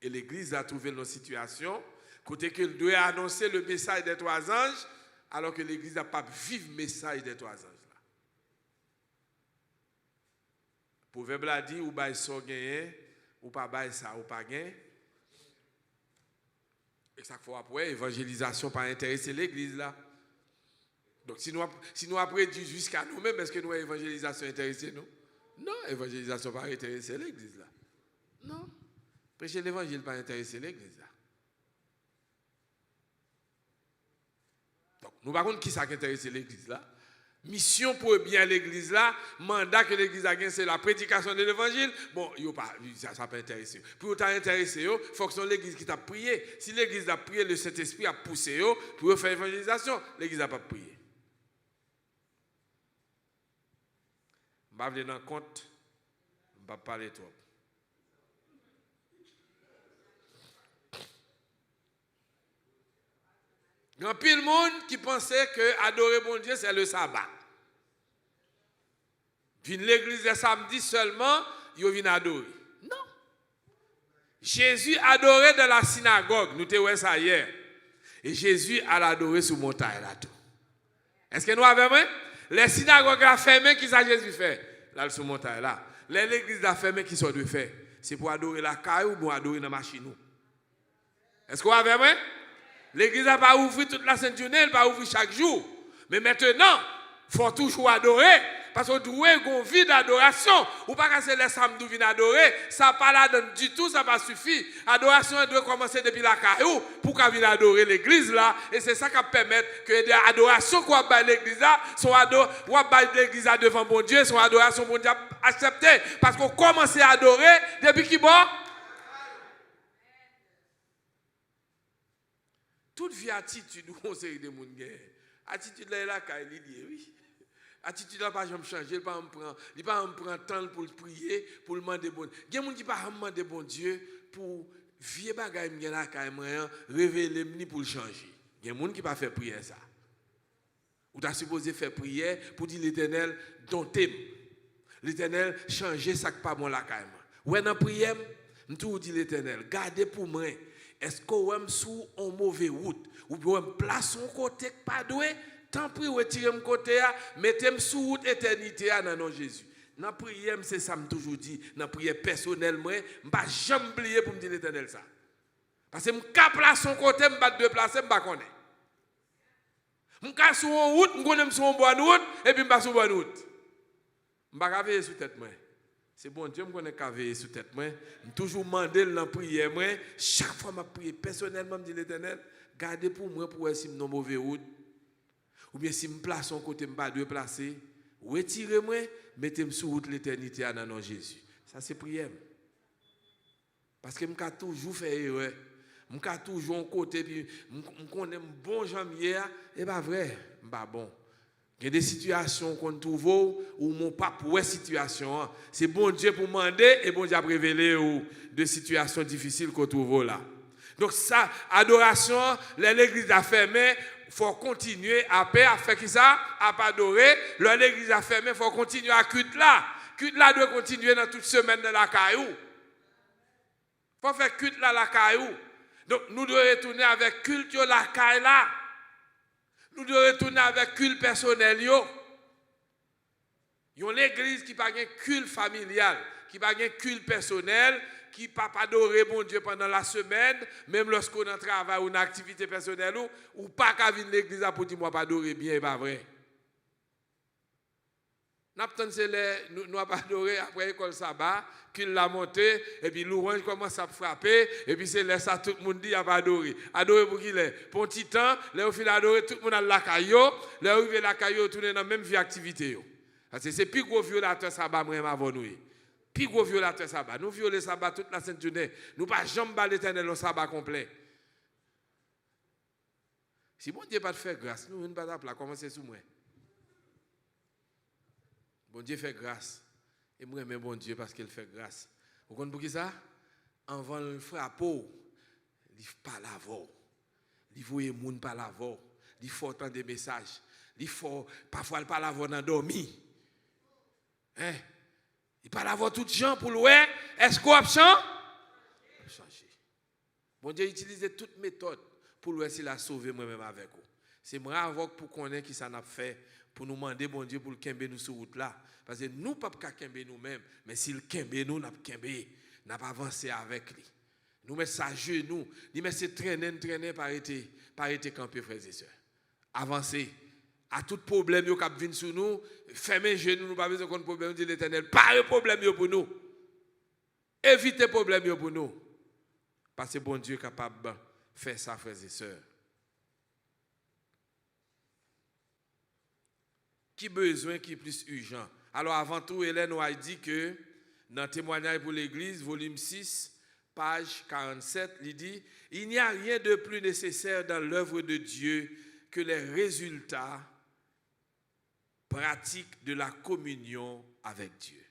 Et l'église a trouvé une situation côté qu'elle doit annoncer le message des 3 anges alors que l'église n'a pas vécu le message des 3 anges là. Proverbe l'a dit ou bail so gagné ou pas bail ça ou pas gagné. Et ça faut après évangélisation pas intéresser l'église là. Donc si nous après dit jusqu'à nous-mêmes est-ce que nous évangélisation intéressée nous? Non, évangélisation pas intéresser l'église là. Non. Prêcher l'évangile pas intéresser l'église là. Donc nous par contre qui ça qui intéresse l'église là? Mission pour bien l'église là, mandat que l'église a gagné c'est la prédication de l'évangile. Bon, ça peut intéresser. Pour t'intéresser, il faut que ce soit l'église qui t'a prié. Si l'église a prié, le Saint-Esprit a poussé pour faire l'évangélisation, l'église n'a pas prié. Je ne vais pas venir dans compte, je ne vais pas parler trop. Il y a pile de monde qui pensait que adorer bon Dieu, c'est le sabbat. Puis l'église le samedi seulement, ils viennent adorer. Non. Jésus adorait dans la synagogue. Nous avons vu ça hier. Et Jésus a adoré sur montagne là tout. Est-ce que nous avons vu? Les synagogues ont fermé, qui ça Jésus fait? Là sur montagne là. L'église a fermé, qui ça doit faire? C'est pour adorer la caille ou pour adorer dans la machine. Est-ce que vous avez vu? L'église n'a pas ouvert toute la sainte journée, elle n'a pas ouvert chaque jour. Mais maintenant, il faut toujours adorer. Parce que vous avez une vie d'adoration. Ou pas que c'est les samedis qui viennent adorer. Ça n'a pas là du tout, ça n'a pas suffi. L'adoration doit commencer depuis la caillou pour qu'on vienne adorer l'église là. Et c'est ça qui permet que l'adoration qu'on a l'église là, l'église là devant bon Dieu, son adoration bon Dieu acceptée. Parce qu'on commence à adorer depuis qui bon? Toute vie attitude ou conseil de mon gars. Attitude là là quand il dit oui. Attitude là pas jamais changer, il pas me prend temps pour prier, pour demander bon. Il y a des gens qui pas demander bon Dieu pour vieux bagaille m'gen là quand même révéler ni pour le changer. Il y a des gens qui pas faire prière ça. Ou tu supposé faire prière pour dire l'Éternel domptez. L'Éternel changer ça que pas bon là quand même. Ouais dans prière, me tout dit l'Éternel, gardez pour moi. Est-ce qu'on aime sous un mauvais route ou bien place son côté pas doué tant pis retirer mon côté mettez-moi sous route éternité dans nom Jésus. Dans prière c'est ça me toujours dit dans prière personnellement m'pas jamais oublier pour me dire l'Éternel ça. Parce que m'ka place son côté m'pas deux placer m'pas connaît. M'ka sur une route m'connais sur une bonne route et puis m'pas sur bonne route. M'pas veiller sur tête moi. C'est bon Dieu me connaît qu'à veiller sur tête moi. Je toujours demander dans prière moi, chaque fois m'a prier personnellement me dit l'Éternel, gardez pour moi pour si non mauvais route ou bien si me place son côté me pas de placer, retirez-moi, mettez-moi sur route l'éternité dans nom Jésus. Ça c'est prière. Parce que m'ka toujours fait erreur. M'ka toujours un côté puis m'connais bon jambier et pas vrai, pas bon. Il y a des situations qu'on trouve où mon pas pour situation. C'est bon Dieu pour demander et bon Dieu a révélé ou de situations difficiles qu'on trouve là. Donc ça, adoration, l'église a fermé, il faut continuer à faire qui ça? À pas adorer. L'église a fermé, il faut continuer à culte là. Culte là doit continuer dans toute semaine de la caillou. Il faut faire culte là la caillou. Donc nous devons retourner avec culte la caille là. Nous devons retourner avec culte personnel yo. Il y a une église qui n'a pas de culte familial, qui n'a pas de culte personnel, qui ne peut pas adorer bon Dieu pendant la semaine, même lorsqu'on a un travail ou une activité personnelle, ou pas qu'à venir l'église pour dire moi pas adorer bien, et pas vrai. Nous n'avons pas adoré après l'école sabbat, qu'il l'a monté, et puis l'orange commence à frapper, et puis c'est là ça, tout le monde dit, il n'y a pas adoré. Adoré pour qui l'est? Pour un petit temps, là où il a adoré, tout le monde a la caillou, là où il a la caillou, tout dans la même vie activité. Parce que c'est plus gros violateur sabbat, moi, avant nous. Plus gros violateur sabbat. Nous violons le sabbat toute la sainte journée. Nous ne pas jamais battre l'éternel au sabbat complet. Si bon Dieu pas te faire grâce, nous ne pas t'appeler, commencer sous moi. Bon Dieu fait grâce. Et moi, j'aime bon Dieu parce qu'il fait grâce. Vous comprenez pour qui ça? Avant le frappe, il parle avant. Il voit les gens parler avant. Il faut entendre des messages. Il faut parfois parler avant dans dormir. Hein? Il parle avant tout gens pour le ouais. Est-ce qu'on a changé? Bon Dieu utilise toute méthode pour le s'il a sauvé moi-même avec vous. C'est moi avant pour connaître qui ça n'a fait. Pour nous demander, bon Dieu, pour le kembe nous sur route là. Parce que nous, pas qu'à kembe nous-mêmes, mais si le kembe nous, n'a pas avancé avec lui. Nous mettons ça à genoux, nous mettons traîner par été campé, frères et sœurs. Avancer. À tout problème qui vient sur nous, fermez les genoux, nous pas besoin de problème, dit l'Éternel. Pas de problème pour nous. Évitez les problèmes pour nous. Parce que bon Dieu est capable de faire ça, frères et sœurs. Qui besoin qui est plus urgent? Alors avant tout, Hélène a dit que dans Témoignage pour l'Église, volume 6, page 47, il dit « Il n'y a rien de plus nécessaire dans l'œuvre de Dieu que les résultats pratiques de la communion avec Dieu. »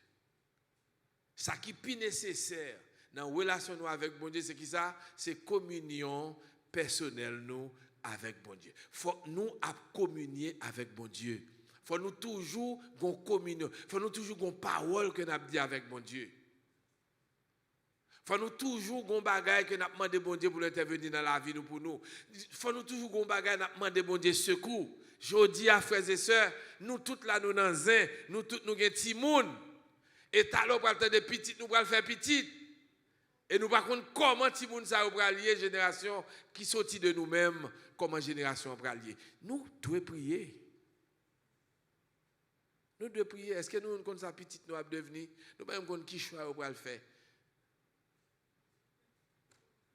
Ça qui est plus nécessaire dans la relation avec bon Dieu, c'est qui ça? C'est communion personnelle nous avec bon Dieu. Il faut nous communier avec bon Dieu. Il faut nous toujours qu'on communion. Il faut nous toujours qu'on parole que nous avons dit avec mon Dieu. Il faut nous toujours qu'on bagaille que nous avons demandé bon Dieu pour intervenir dans la vie nous pour nous. Il faut nous toujours qu'on bagaille nous avons demandé bon Dieu secours. Je dis à frères et sœurs, nous tous là nous dans un, nous tous nous avons petit monde. Et talon pour le de petit, nous pour le faire petit. Et nous par contre comment petit monde ça va lier génération qui sortit de nous-mêmes, comment génération va lier. Nous devons prier. Nous devons prier. Est-ce que nous, comme ça, petite, nous avons devenu, nous ne savons pas qui choix pour le faire.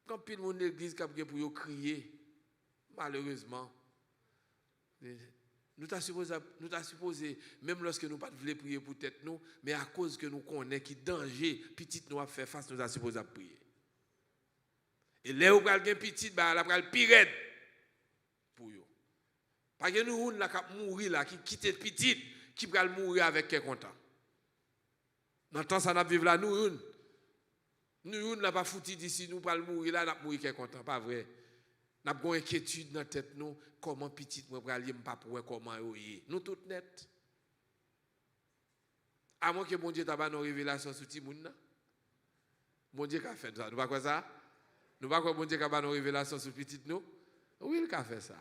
Quand pile mon église qui a pour crier, malheureusement, nous t'as supposé, même lorsque nous ne voulons pas prier pour tête nous, mais à cause que nous connaissons qui danger, petite nous a fait face, nous t'as supposé prier. Et là où nous avons petite, nous avons pire pour eux. Parce que nous, on a mourir là, qui quitte petite, qui va mourir avec quelqu'un content. Dans le temps, ça n'a pas vivre là, nous, on n'a pas foutu d'ici, nous, pour mourir là, nous mourir quelqu'un content, pas vrai. Nous avons une inquiétude dans la tête, nous, comment petit, moi, pour aller, pas pour comment y nous, tout net. À moins que bon Dieu t'a pas nos révélations sur tout le monde. Bon Dieu a fait ça. Nous pas quoi ça? Nous pas quoi bon Dieu a pas nos révélations sur petit nous? Oui, il a fait ça.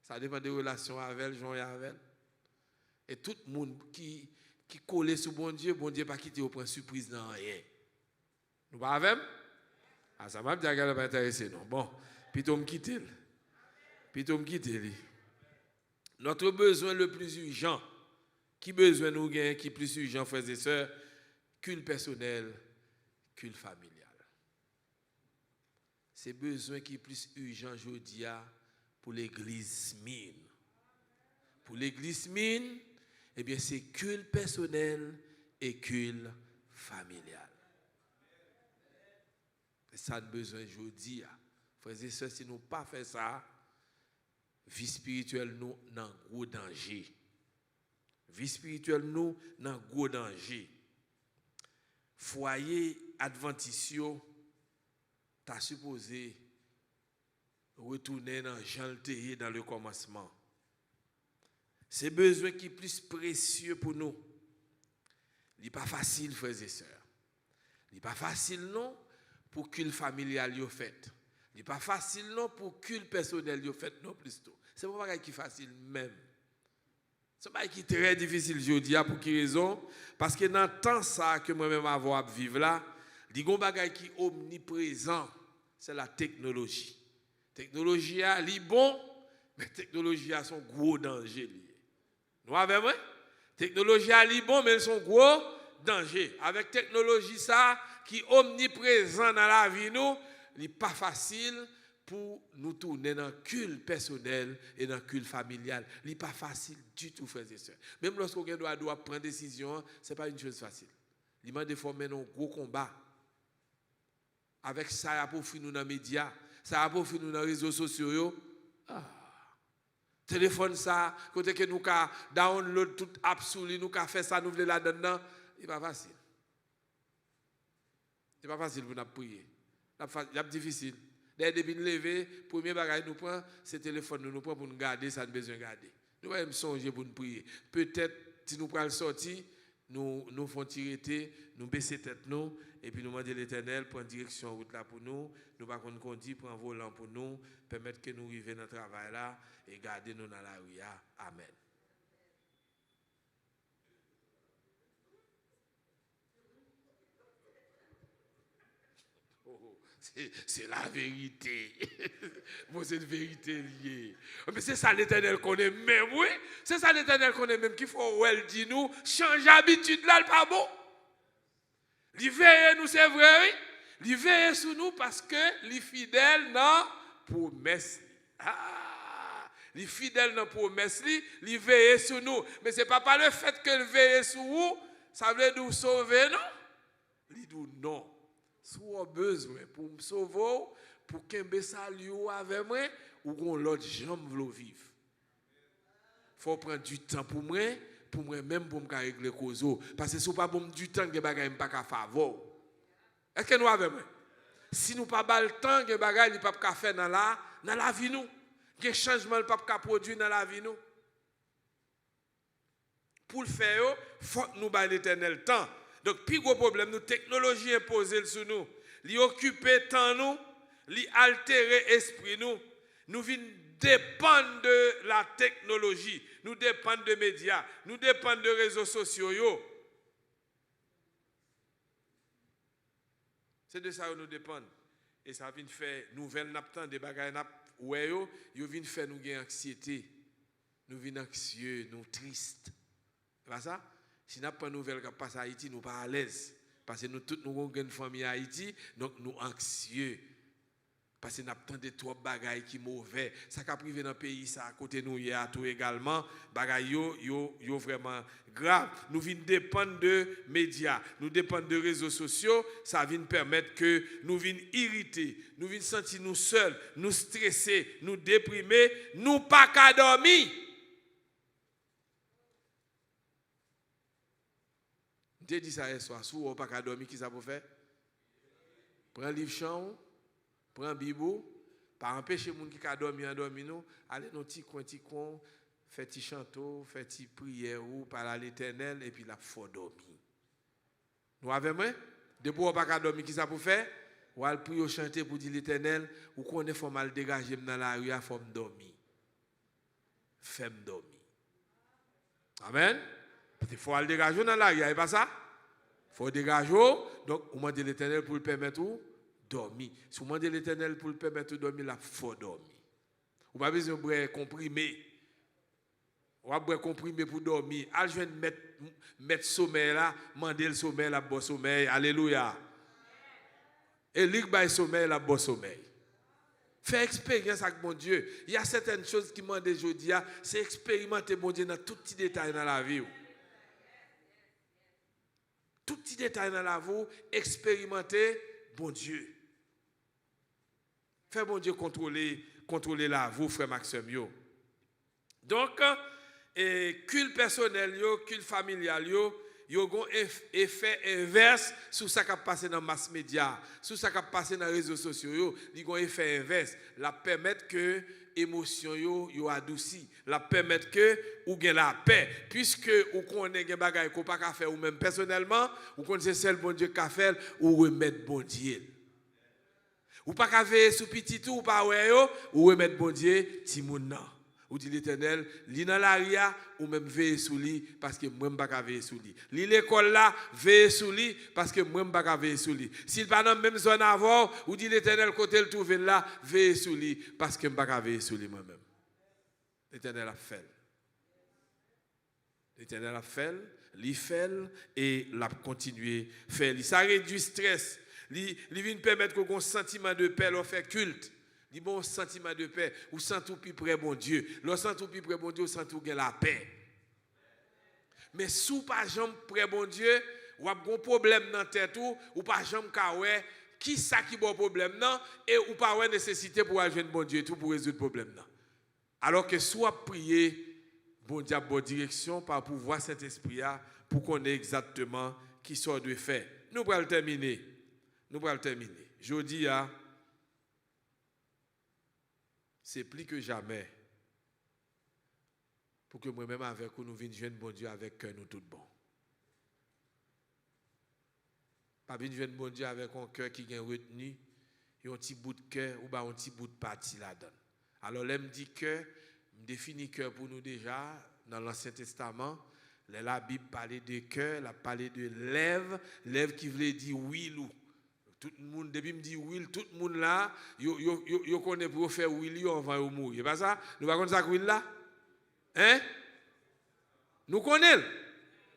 Ça dépend des relations avec elle, Jean et avec elle. Et tout le monde qui colle sur bon Dieu pas quitter au point surprise dans rien. Nous pas avec? Ah, ça m'a dit qu'elle pas intéressé non. Bon, plutôt me quitter. Notre besoin le plus urgent, qui besoin nous gagne, qui plus urgent, frères et sœurs, culte personnel, culte familial. C'est besoin qui est plus urgent aujourd'hui pour l'église mine. Pour l'église mine, eh bien, c'est culte personnel et culte familial. C'est ça le besoin aujourd'hui. Frères et sœurs, si nous pas fait ça, vie spirituelle nous dans gros danger. Vie spirituelle nous dans gros danger. Foyer adventiste t'as supposé retourner dans janté dans le commencement. C'est besoin qui est plus précieux pour nous. Il n'est pas facile, frères et sœurs. Il n'est pas facile, non, pour culte familial yo fait. Il n'est pas facile, non, pour culte personnel yo fait, non, plus tôt. C'est pas qui est facile même. C'est pas qui est très difficile, je dis, pour quelle raison? Parce que dans le temps ça que moi-même avoir à vivre là, il y a un bagage qui est omniprésent, c'est la technologie. La technologie est bon, mais la technologie a son gros danger. Nous avons vrai? La technologie est bon, mais son gros danger. Avec la technologie ça, qui est omniprésent dans la vie, nous, il n'est pas facile pour nous tourner dans le culte personnel et dans le culte familial. Il n'est pas facile du tout, frères et sœurs. Même lorsqu'on doit prendre une décision, ce n'est pas une chose facile. Il m'a déformé un gros combat. Avec ça, pour finir nous dans les médias, ça pour finir nous dans les réseaux sociaux. Téléphone ça, côté que nous avons download tout app sous lui, nous avons fait ça, nous voulons là-dedans. Il n'est pas facile. Ce n'est pas facile pour nous prier. C'est difficile. Depuis nous lever, le premier bagage nous prend, c'est le téléphone nous prend pour nous garder, ça nous besoin de garder. Nous allons songer pour nous prier. Peut-être, si nous prenons sortir, nous faisons tirer, nous baisser tête nous, et puis nous demandons l'Éternel pour une direction route là pour nous. Nous pas qu'on conduit pour un volant pour nous, permettre que nous arrivions dans le travail là et garder nous dans la rue. Amen. C'est la vérité. Moi, c'est une vérité liée. Mais c'est ça l'Éternel qu'on est même, oui. C'est ça l'Éternel qu'on est même qu'il faut, elle dit nous, change d'habitude là, le pas bon. Il veille nous, c'est vrai, oui. Il veille sur nous parce que les fidèles dans promesse. Les fidèles dans promesse, il veille sur nous. Mais ce n'est pas le fait que le veille sur vous, ça veut nous sauver, non? Il dit non. Si vous avez besoin pour me sauver, pour que je salue avec moi, ou qu'on l'autre jambe veut vivre. Il faut prendre du temps pour moi-même pour me régler les causes. Parce que si vous n'avez pas du temps, vous n'avez pas de faveur. Est-ce que nous avons moi? Si nous n'avons pas le temps, vous n'avez pas de faire dans la vie. Nous. Des changements ne peuvent pas produire dans la vie. Nous. Pour le faire, il faut que nous ayons l'éternel temps. Donc, plus gros problème, nous, technologie imposée sur nous, li occuper temps nous, li altérer esprit nous, nous venons dépendre de la technologie, nous dépendons de médias, nous dépendons de réseaux sociaux. C'est de ça que nous dépendons. Et ça vient faire nouvelle naptan des bagages ouais yo vient faire nous gagner anxiété. Nous venons anxieux, nous tristes. C'est pas ça? Si nous n'avons pas de nouvelles qui passent à Haïti, nous ne sommes pas à l'aise. Parce que nous tous nous avons une famille à Haïti, donc nous sommes anxieux. Parce que nous avons des trop de bagailles qui sont mauvais. Ça qui a privé dans le pays, ça à côté de nous, il y a tout également. Bagailles yo vraiment grave. Nous venons dépendre de médias, nous dépendons de réseaux sociaux. Ça vient permettre que nous venons irrités, nous venons sentir nous seuls, nous stressés, nous déprimés, nous pas qu'à dormir. Je dis ça hier soir, si vous n'avez pas qu'à dormir, qui ça peut faire? Prends un livre champ, prends un bibou, pas empêcher les gens qui ont dormi en dormir, allez dans petit coin, faire petit chanteau, faire petit prière ou parler à l'Éternel et puis là, il faut dormir. Nous avons moi? Depuis vous pas qu'à dormir, qui ça peut faire? Ou aller prier, chanter pour dire l'Éternel, ou qu'on est faut mal dégager dans la rue, il faut me dormir. Fais-moi dormir. Amen. Il faut aller dégager dans la rue, n'est pas ça? Il faut dégager, donc on demande l'Éternel pour le permettre de dormir. Si on demande l'Éternel pour le permettre de dormir, il faut dormir. On n'a pas besoin de boire comprimé. On va boire comprimé pour dormir. Allez, je vais mettre sommeil là, demander le sommeil, la bon sommeil. Alléluia. Et l'île sommeil, la bon sommeil. Fais expérience avec mon Dieu. Il y a certaines choses qui m'ont déjà dit, c'est expérimenter mon Dieu dans tout petit détail dans la vie. Tout petit détail dans la vie, expérimenter bon Dieu. Fais bon Dieu contrôler la vie, frère Maxime. Donc, culte personnel, culte familial, il y a un effet inverse sur ce qui a passé dans les mass médias, sur ce qui a passé dans les réseaux sociaux. Il y a un effet inverse. La permettre que l'émotion yo adouci. La permettre que ou gain la paix. Puisque ou connaît des bagages qu'on pas faire ou même personnellement, ou connaissez seul bon Dieu qu'a fait ou remettre bon Dieu. Ou pas qu'à veiller sous petit tout ou pas ouais ou remettre bon Dieu ti moun nan. Ou dit l'Éternel, li dans l'aria ou même veiller sous lui parce que moi pas qu'à veiller sous lui. Li l'école là, veiller sous lui parce que moi pas qu'à veiller sous lui. S'il pas dans même zone avant, ou dit l'Éternel côté le trouver là, veiller sous lui parce que moi pas qu'à veiller sous lui moi-même. L'Éternel a fait. L'Éternel a fait, il fait et l'a continué faire. Ça réduit le stress. Il vient permettre qu'on ait un sentiment de paix, on fait culte. Il bon sentiment de paix, ou sent tout plus près bon Dieu. Lorsque sent tout plus près bon Dieu, sent tout la paix. Mais sous pas jambe près bon Dieu, ou a un problème dans tête ou pas jambe ka ouais, qui ça qui bon problème non et ou pas ouais nécessité pour aller joindre bon Dieu tout pour résoudre problème non. Alors que soit prier bon Dieu bonne direction par pouvoir Saint-Esprit pour qu'on ait exactement qui sort de faire. Nous allons terminer. Je dis c'est plus que jamais pour que moi-même avec vous, nous venions joindre bon Dieu avec cœur nous tout bon. Pas venir joindre bon Dieu avec un cœur qui est retenu, et un petit bout de cœur ou un petit bout de partie là-dedans. Alors là, me dit cœur, me définit cœur pour nous déjà dans l'Ancien Testament. La Bible parlait de cœur, elle a parlé de lèvres qui voulait dire oui ou. Tout le monde, depuis me dit will, tout le monde là, yo connaît pour faire will, on va mourir. C'est pas ça? Nous ne connaissons pas ça will là? Hein? Nous connaissons?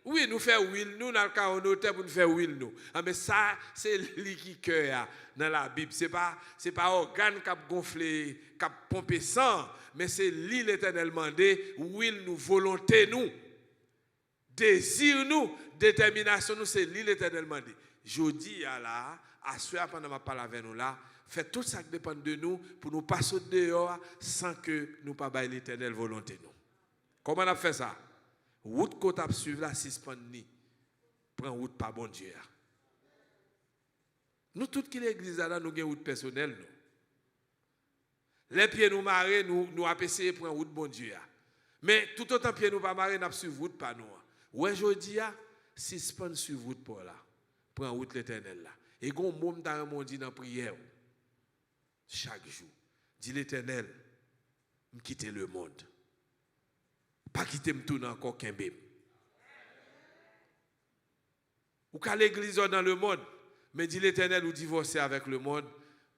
Oui, nous faisons will, nous, dans le cas où nous pour nous faire will, nous. Mais ça, c'est lui qui cœur dans la Bible. Ce n'est pas organe qui a gonflé, qui a pompé sang, mais c'est lui l'Éternel demandé, will nous, volonté nous, désir nous, détermination nous, c'est lui l'Éternel demandé. Je dis là, à ce pendant ma parole avec nous là, fait tout ça qui dépend de nous pour nous passer dehors sans que nous pas bailler l'Éternel volonté nous. Comment on a fait ça? Route qu'on a suivre là suspend ni. Prend route pas bon Dieu. Nous toutes qui l'église là nous gagne route personnelle nous. Les pieds nous marrer nous a essayé prendre route bon Dieu. Mais tout autant pieds nous pas marrer n'a suivre route pas nous. Ouais je dis suspend sur route pour là. Prend route l'Éternel là. Et gon mom dans mon dit dans prière chaque jour. Dit l'Éternel, me quitter le monde. Pas quitter me tourner encore kembe. Ou qu'à l'église dans le monde, mais dit l'Éternel ou divorcer avec le monde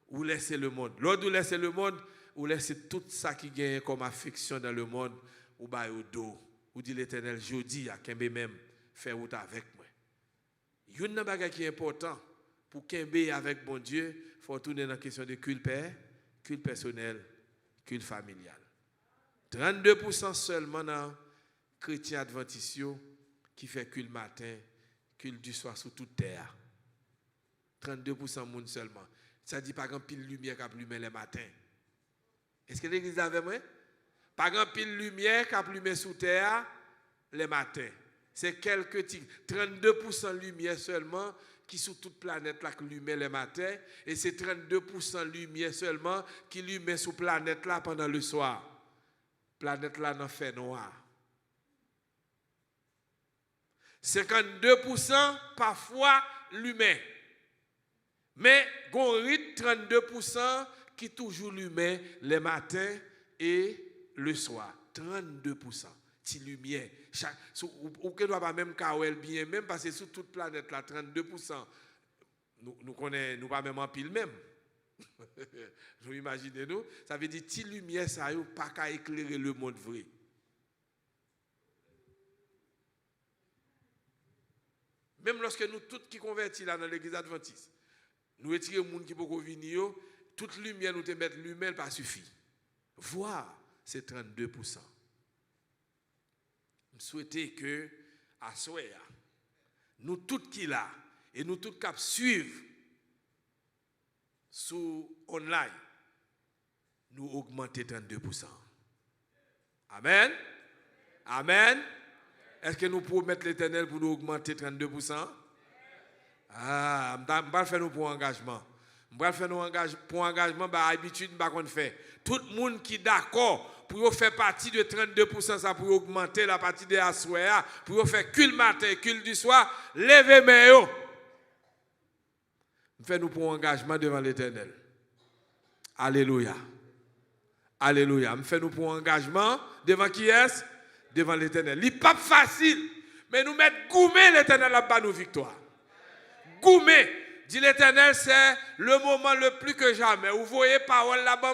ou laisser le monde. L'autre ou laisser le monde ou laisser tout ça qui gagne comme affection dans le monde ou ba au dos. Ou dit l'Éternel, je dis à kembe même faire route avec moi. Une bagage qui est important pour kembe avec bon Dieu, il faut tourner dans la question de culte personnel, culte familial. 32% seulement dans chrétiens adventistes qui fait culte matin, culte du soir sur toute terre. 32% monde seulement. Ça dit pas grand pile lumière qui a allumé le matin. Est-ce que l'église avec moi? Pas grand pile lumière qui a allumé sous terre le matin. C'est quelques 32% lumière seulement qui sur toute planète là qui lumière le matin et c'est 32% lumière seulement qui lumière sur planète là pendant le soir. Planète là dans fait noir. 52% parfois lumière. Mais gon rythme 32% qui toujours lumière le matin et le soir. 32%. Ti lumière. Ou que doit pas même kawel bien même parce que sur toute planète là 32%. Nous connaissons nous pas même en pile même. Vous imaginez nous, ça veut dire ti lumière ça yo pas qu'à éclairer le monde vrai. Même lorsque nous tous qui convertis là dans l'église adventiste, nous retirons les gens qui peuvent venir, toute lumière nous te mettre lumière pas suffit. Voir c'est 32%. Je souhaite que à soir nous tous qui là et nous tous qui suivre sur online nous augmenter 32%. Amen. Amen. Est-ce que nous promettons l'Éternel pour nous augmenter 32%? Ah, je vais faire nous pour engagement. Je vais faire nous pour engagement, bah, habitude, je vais faire. Tout le monde qui est d'accord pour faire partie de 32%, ça pour augmenter la partie de la soirée, pour faire cul matin, cul du soir, levez mes yo. Je fais nous pour engagement devant l'Éternel. Alléluia. Alléluia. Je fais nous pour engagement devant qui est-ce? Devant l'Éternel. Il n'est pas facile, mais nous mettons gourmet l'Éternel là-bas nos victoires. Gourmet, dit l'Éternel, c'est le moment le plus que jamais. Vous voyez parole là-bas,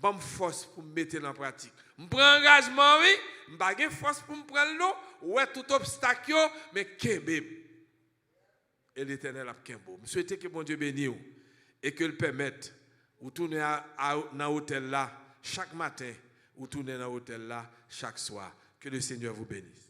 bonne force pour me mettre en pratique. Je prends engagement, oui, je n'ai pas force pour me prendre l'eau, ouais, tout obstacle, mais kembe. Et l'Éternel a kembo. Je souhaite que mon Dieu bénisse et que le permette. Vous tournez dans l'hôtel là chaque matin, vous tournez dans l'hôtel là chaque soir. Que le Seigneur vous bénisse.